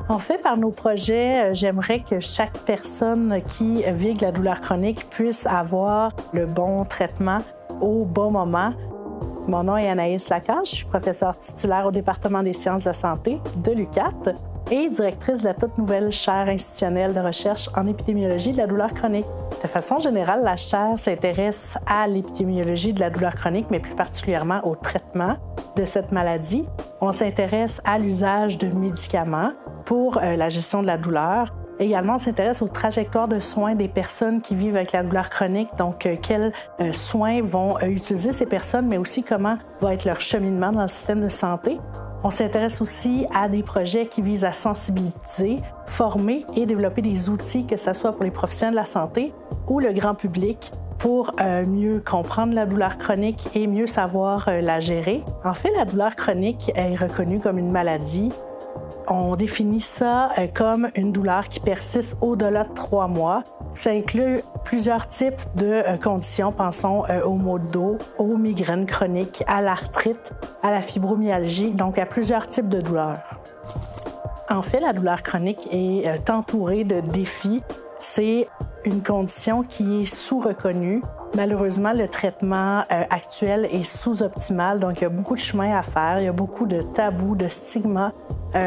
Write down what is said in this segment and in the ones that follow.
En fait, par nos projets, j'aimerais que chaque personne qui vit avec la douleur chronique puisse avoir le bon traitement au bon moment. Mon nom est Anaïs Lacache, je suis professeure titulaire au département des sciences de la santé de l'UQAT et directrice de la toute nouvelle chaire institutionnelle de recherche en épidémiologie de la douleur chronique. De façon générale, la chaire s'intéresse à l'épidémiologie de la douleur chronique, mais plus particulièrement au traitement de cette maladie. On s'intéresse à l'usage de médicaments pour la gestion de la douleur. Également, on s'intéresse aux trajectoires de soins des personnes qui vivent avec la douleur chronique, donc quels soins vont utiliser ces personnes, mais aussi comment va être leur cheminement dans le système de santé. On s'intéresse aussi à des projets qui visent à sensibiliser, former et développer des outils, que ce soit pour les professionnels de la santé ou le grand public, pour mieux comprendre la douleur chronique et mieux savoir la gérer. En fait, la douleur chronique est reconnue comme une maladie. On définit ça comme une douleur qui persiste au-delà de 3 mois. Ça inclut plusieurs types de conditions. Pensons aux maux de dos, aux migraines chroniques, à l'arthrite, à la fibromyalgie, donc à plusieurs types de douleurs. En fait, la douleur chronique est entourée de défis. C'est une condition qui est sous-reconnue. Malheureusement, le traitement actuel est sous-optimal, donc il y a beaucoup de chemin à faire, il y a beaucoup de tabous, de stigmas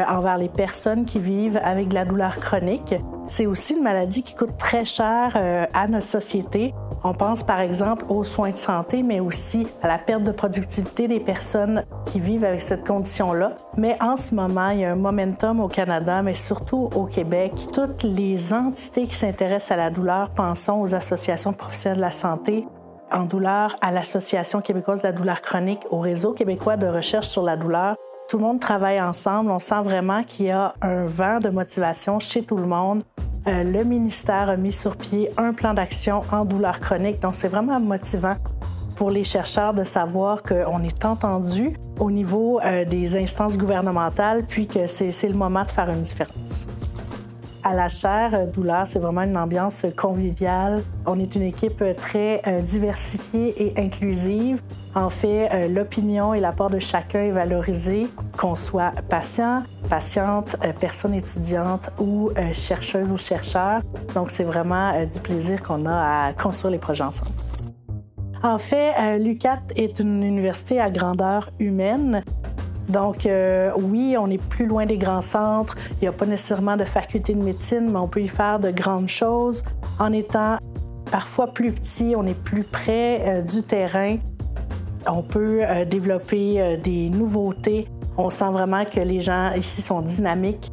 envers les personnes qui vivent avec de la douleur chronique. C'est aussi une maladie qui coûte très cher à notre société. On pense par exemple aux soins de santé, mais aussi à la perte de productivité des personnes qui vivent avec cette condition-là. Mais en ce moment, il y a un momentum au Canada, mais surtout au Québec. Toutes les entités qui s'intéressent à la douleur, pensons aux associations de professionnels de la santé en douleur, à l'Association québécoise de la douleur chronique, au Réseau québécois de recherche sur la douleur. Tout le monde travaille ensemble. On sent vraiment qu'il y a un vent de motivation chez tout le monde. Le ministère a mis sur pied un plan d'action en douleur chronique. Donc, c'est vraiment motivant pour les chercheurs de savoir qu'on est entendu au niveau des instances gouvernementales, puis que c'est le moment de faire une différence. À la chaire douleur, c'est vraiment une ambiance conviviale. On est une équipe très diversifiée et inclusive. En fait, l'opinion et l'apport de chacun est valorisé, qu'on soit patient, patiente, personne étudiante ou chercheuse ou chercheur. Donc, c'est vraiment du plaisir qu'on a à construire les projets ensemble. En fait, l'UQAT est une université à grandeur humaine. Donc, oui, on est plus loin des grands centres. Il n'y a pas nécessairement de faculté de médecine, mais on peut y faire de grandes choses. En étant parfois plus petit, on est plus près du terrain. On peut développer des nouveautés. On sent vraiment que les gens ici sont dynamiques.